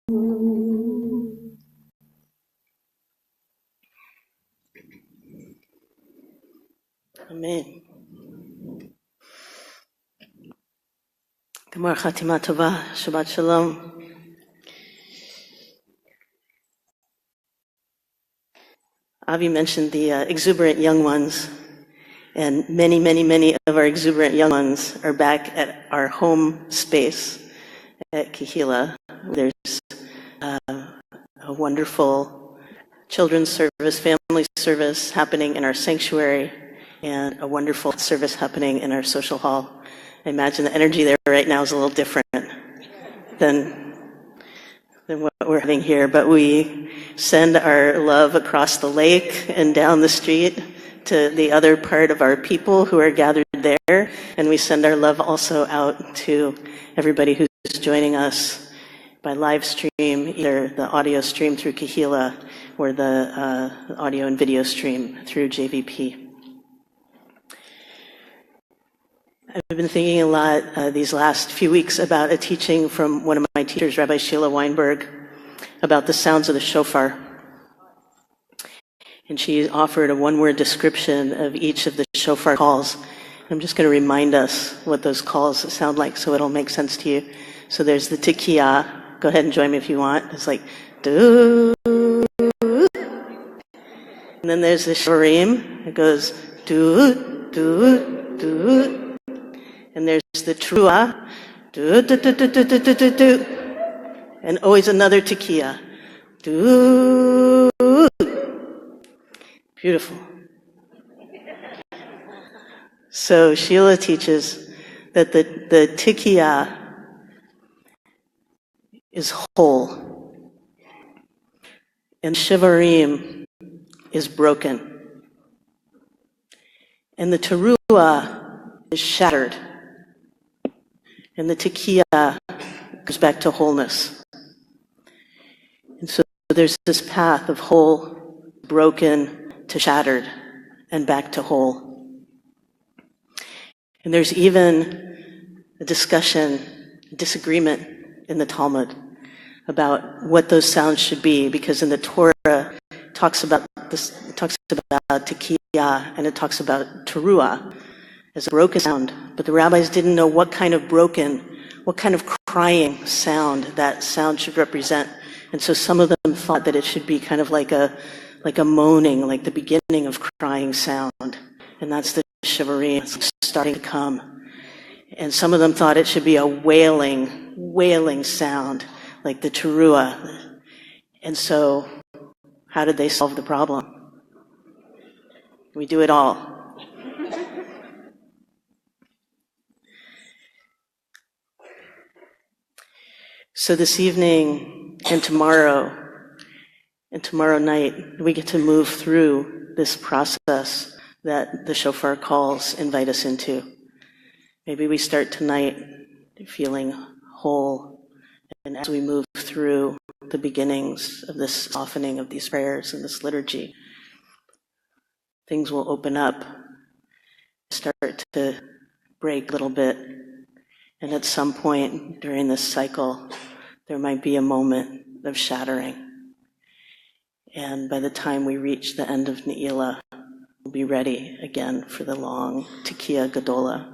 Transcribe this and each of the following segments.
Amen. Gemar Chatima Tova, Shabbat Shalom. Avi mentioned the exuberant young ones, and many, many, many of our exuberant young ones are back at our home space at Kehilla. There's a wonderful children's service, family service happening in our sanctuary, and a wonderful service happening in our social hall. I imagine the energy there right now is a little different than what we're having here, but we send our love across the lake and down the street to the other part of our people who are gathered there, and we send our love also out to everybody who's joining us by live stream, either the audio stream through Kehilla or the audio and video stream through JVP. I've been thinking a lot these last few weeks about a teaching from one of my teachers, Rabbi Sheila Weinberg, about the sounds of the shofar. And she offered a one-word description of each of the shofar calls. I'm just going to remind us what those calls sound like so it'll make sense to you. So there's the tikiyah. Go ahead and join me if you want. It's like, do. And then there's the shofarim. It goes, do, do, do. And there's the truah, do, do, do, do, do, do, do, do, do. And always another tikiyah, do. Beautiful. So Sheila teaches that the tikiyah is whole, and shivarim is broken, and the teruah is shattered. And the tikiyah goes back to wholeness. And so there's this path of whole, broken, to shattered, and back to whole. And there's even a disagreement in the Talmud about what those sounds should be, because in the Torah it talks about tikiyah and it talks about teruah as a broken sound, but the rabbis didn't know what kind of crying sound that sound should represent. And so some of them thought that it should be kind of like a moaning, like the beginning of crying sound. And that's the shivarim, it's starting to come. And some of them thought it should be a wailing sound, like the teruah. And so how did they solve the problem? We do it all. So this evening and tomorrow night, we get to move through this process that the shofar calls invite us into. Maybe we start tonight feeling whole, and as we move through the beginnings of this softening of these prayers and this liturgy, things will open up, start to break a little bit, and at some point during this cycle, there might be a moment of shattering. And by the time we reach the end of Ne'ilah, we'll be ready again for the long Tikiyah Gedola.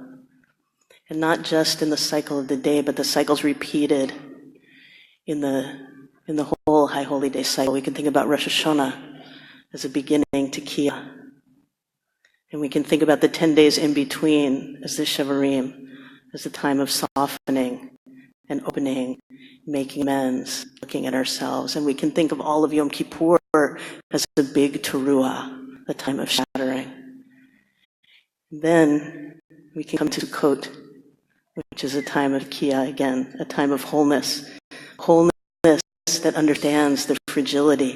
And not just in the cycle of the day, but the cycles repeated in the whole High Holy Day cycle. We can think about Rosh Hashanah as a beginning Tikiyah. And we can think about the 10 days in between as the Shivarim, as a time of softening and opening, making amends, looking at ourselves. And we can think of all of Yom Kippur as a big teruah, a time of shattering. Then we can come to Sukkot, which is a time of Kiyah again, a time of wholeness that understands the fragility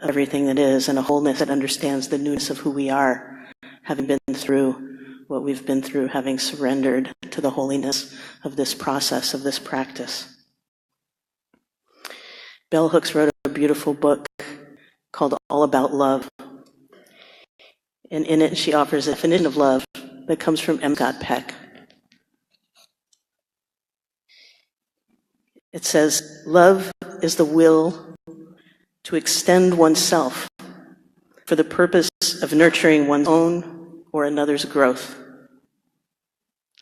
of everything that is, and a wholeness that understands the newness of who we are, having been through what we've been through, having surrendered to the holiness of this process, of this practice. Bell Hooks wrote a beautiful book called All About Love. And in it, she offers a definition of love that comes from M. Scott Peck. It says, love is the will to extend oneself for the purpose of nurturing one's own or another's growth.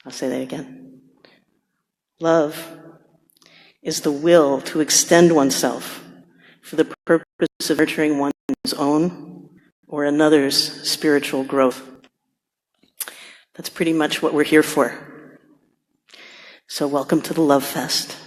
I'll say that again. Love is the will to extend oneself for the purpose of nurturing one's own or another's spiritual growth. That's pretty much what we're here for. So welcome to the Love Fest.